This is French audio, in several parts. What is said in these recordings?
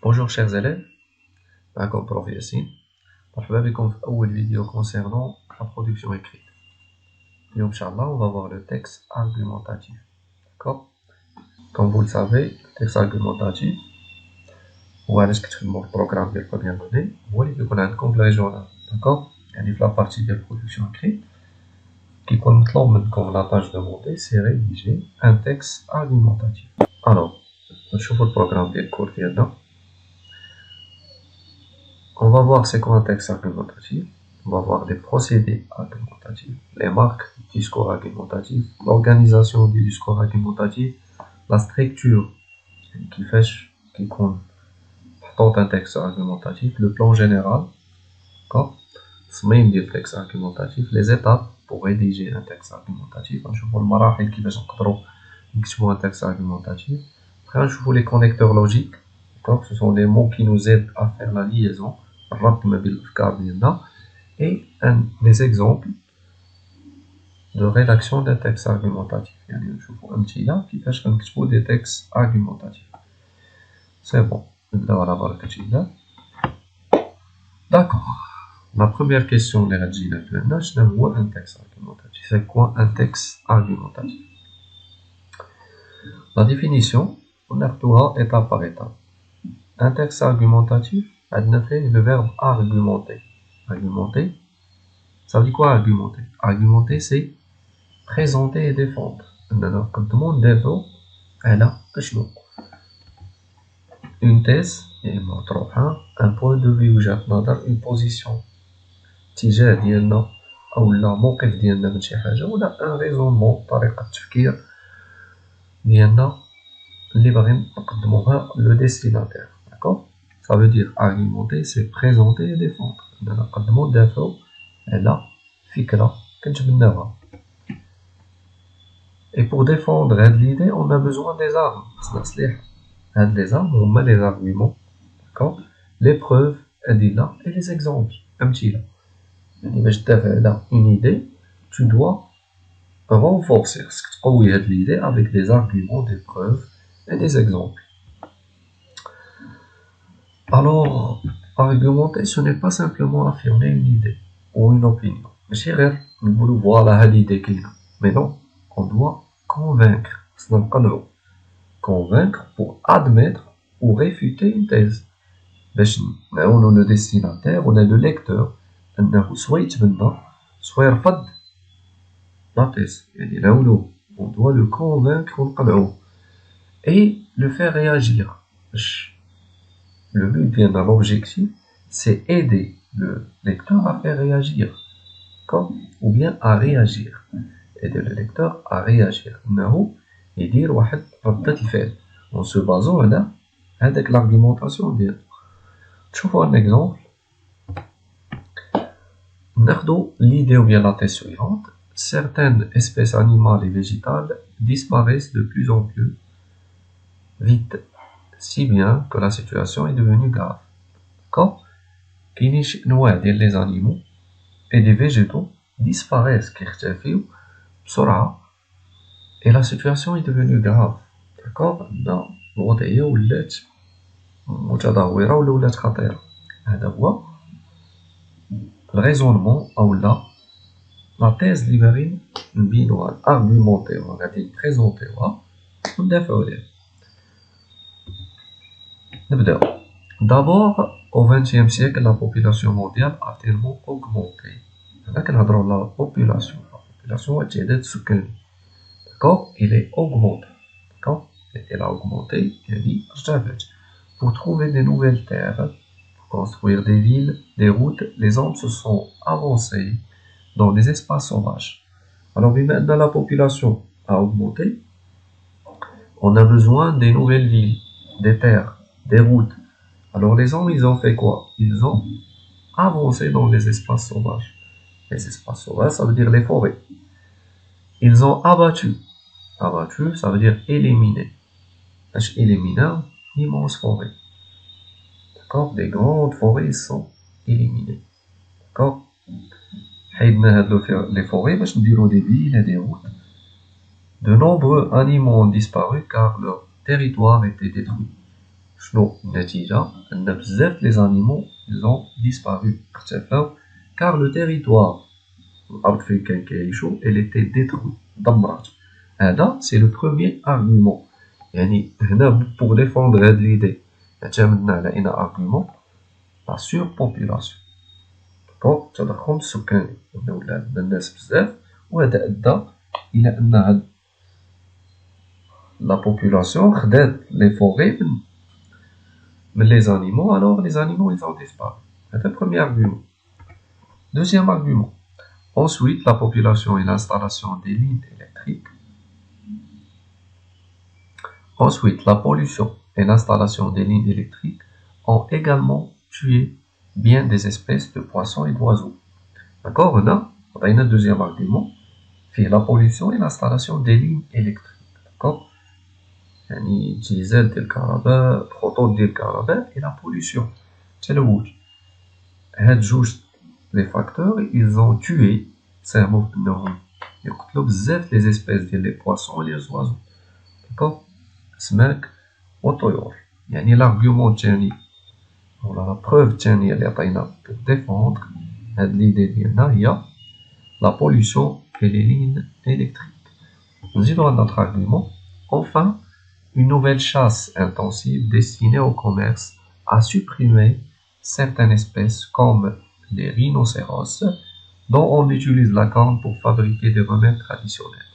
Bonjour chers élèves, معكم prof Yassine. مرحبا بكم في أول vidéo concernant la production écrite. اليوم Inch'Allah, on va voir le texte argumentatif. D'accord? Comme vous le savez, le texte argumentatif هو علاش كتخدمو في البروغرام ديال première année هو اللي كيكون عندكم في الريجونال. D'accord? يعني في la partie ديال production écrite كيكون مطلوب منكم la tâche demandée c'est rédiger un texte argumentatif. Alors, نشوفو البروغرام ديال الكور ديالنا. On va voir c'est quoi un texte argumentatif, on va voir les procédés argumentatifs, les marques du discours argumentatif, l'organisation du discours argumentatif, la structure qui compte dans un texte argumentatif, le plan général, le texte argumentatif, les étapes pour rédiger un texte argumentatif, un texte argumentatif, après les connecteurs logiques, ce sont les mots qui nous aident à faire la liaison et des exemples de rédaction d'un texte argumentatif. Qui fait des textes argumentatifs. C'est bon. D'accord. La première question de la c'est un texte argumentatif. C'est quoi un texte argumentatif? La définition, on a étape par étape. Un texte argumentatif, le verbe argumenter. Argumenter, ça veut dire quoi argumenter? Argumenter, c'est présenter et défendre. Comme tout le monde défend, elle a une thèse, un point de vue, une position. اتجاه ديالنا أو لا موقف ديالنا من شي حاجة ولا ان ريزونمون طريقة التفكير ديالنا اللي باغي نقدموها لو ديستيناتير. D'accord? Ça veut dire argumenter, c'est présenter et défendre. نقدمو ندافعو على فكرة كنتبناوها. Et pour défendre هاد l'idée, on a besoin des armes. خصنا أسلحة. هاد les armes هما les arguments. D'accord? Les preuves, أدلة et les exemples. أمثلة. يعني باش تدافع على une idée, tu dois renforcer تقوي هاد l'idée avec des arguments, des preuves et des exemples. Alors, argumenter, ce n'est pas simplement affirmer une idée ou une opinion. Voilà l'idée qu'il y a. Mais non, on doit convaincre. Convaincre pour admettre ou réfuter une thèse. On a le destinataire, on a le lecteur. Soit soit يرفض la thèse. On doit le convaincre et le faire réagir. Le but de l'objectif, c'est aider le lecteur à faire réagir, ou bien à réagir. Aider le lecteur à réagir. Et dire en se basant avec l'argumentation. Tu vois un exemple. L'idée ou bien la thèse suivante. Certaines espèces animales et végétales disparaissent de plus en plus vite, si bien que la situation est devenue grave. D'accord? Les animaux et des végétaux disparaissent, et la situation est devenue grave. D'accord? Le raisonnement ou la thèse libérée argumentée, on va dire présentée, D'abord, au XXe siècle, la population mondiale a tellement augmenté. La population d'accord, elle est augmentée. D'accord? Elle a augmenté, pour trouver des nouvelles terres, pour construire des villes, des routes, les hommes se sont avancés dans des espaces sauvages. Alors, maintenant, la population a augmenté. On a besoin des nouvelles villes, des terres, des routes. Alors les hommes, ils ont fait quoi? Ils ont avancé dans les espaces sauvages. Les espaces sauvages, ça veut dire les forêts. Ils ont abattu. Abattu, ça veut dire éliminé. Éliminer immense forêt. D'accord? Des grandes forêts sont éliminées. D'accord? Les forêts, des villes et des routes. De nombreux animaux ont disparu car leur territoire était détruit. شنو النتيجة؟ أن بزاف لي زانيمو ils ont disparu اختفوا car le territoire الأرض فين كان كيعيشوا elle était détruite دمرات. هذا سي لو بروميير argument. يعني هنا pour défendre هاد l'idée اعتمدنا على ان argument la surpopulation. دونك التضخم السكاني ولا عندنا الناس بزاف وهذا أدى إلى أن هاد la population خدات لي فوغي من les animaux, alors les animaux ils ont disparu. C'est le premier argument. Deuxième argument. Ensuite, la population et l'installation des lignes électriques. Ensuite, la pollution et l'installation des lignes électriques ont également tué bien des espèces de poissons et d'oiseaux. D'accord? On a un deuxième argument. C'est la pollution et l'installation des lignes électriques. D'accord? يعني التيزات ديال الكهرباء الخطوط ديال الكهرباء et la pollution التلوث. هاد جوج لي فاكتور ils ont tué ساهموا بأنهم يقتلوا بزاف لي زيسبيس ديال لي بواسون لي زوازو. داكوغ الأسماك والطيور. يعني لارغيومون الثاني ولا لا بروف الثانية اللي عطينا بور ديفوندغ هاد ليدي ديالنا هي لا بوليسيون et les lignes électriques. نزيدو un autre argument. Enfin, une nouvelle chasse intensive destinée au commerce a supprimé certaines espèces comme les rhinocéros dont on utilise la corne pour fabriquer des remèdes traditionnels.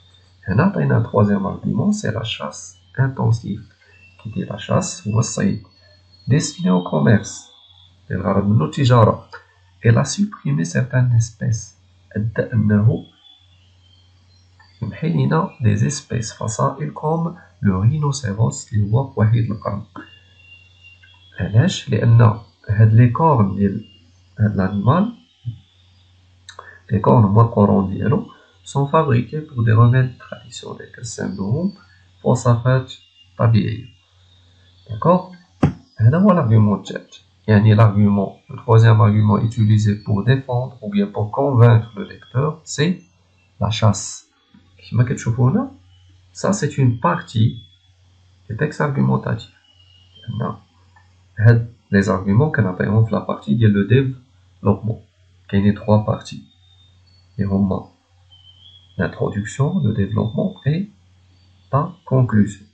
Et là, un troisième argument, c'est la chasse intensive. Qui dit la chasse, ou الصيد, destinée au commerce. الغرض منه التجارة. Elle a supprimé certaines espèces. أدى أنه يمحي لينا des espèces فصائل comme le rhinocéros اللي هو وحيد القرن. علاش؟ لأن هاد لي كورن ديال هاد l'animal les cornes هما القرون ديالو sont fabriqués pour des remèdes traditionnels كنستعملوهم في وصفات طبيعية. داكوغ هذا هو l'argument الثالث. يعني l'argument, le troisième argument utilisé pour défendre ou bien pour convaincre le lecteur, c'est la chasse. كما كتشوفوا هنا ça c'est une partie du texte argumentatif. لأن هاد les arguments كنعطيهم في la partie ديال le développement. كاينين 3 parties. Et هما l'introduction, le développement et la conclusion.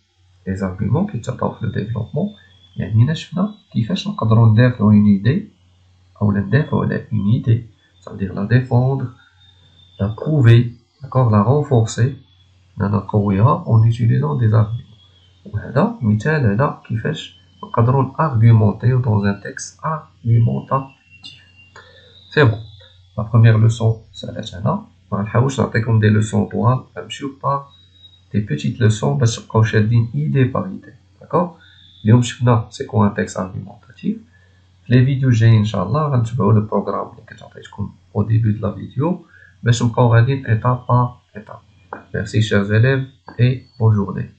Les arguments qui t'attendent le développement يعني هنا شفنا كيفاش نقدروا ندافعوا une idée أو ندافعوا على une idée, ça veut dire la défendre, la prouver, d'accord, la renforcer, نقويها en utilisant des arguments. وهذا مثال على كيفاش نقدروا argumenter dans un texte argumentatif. C'est bon. La première leçon سالت هنا. ما نحاولش نعطيكم des leçons طوال نمشيو par des petites leçons باش تبقاو شادين idée par idée. d'accord. اليوم شفنا c'est quoi un texte argumentatif. في les vidéos الجايين ان شاء الله غنتبعوا le programme اللي كنت عطيتكم au début de la vidéo باش نبقاو غاديين étape par étape. Merci chers élèves et bonne journée.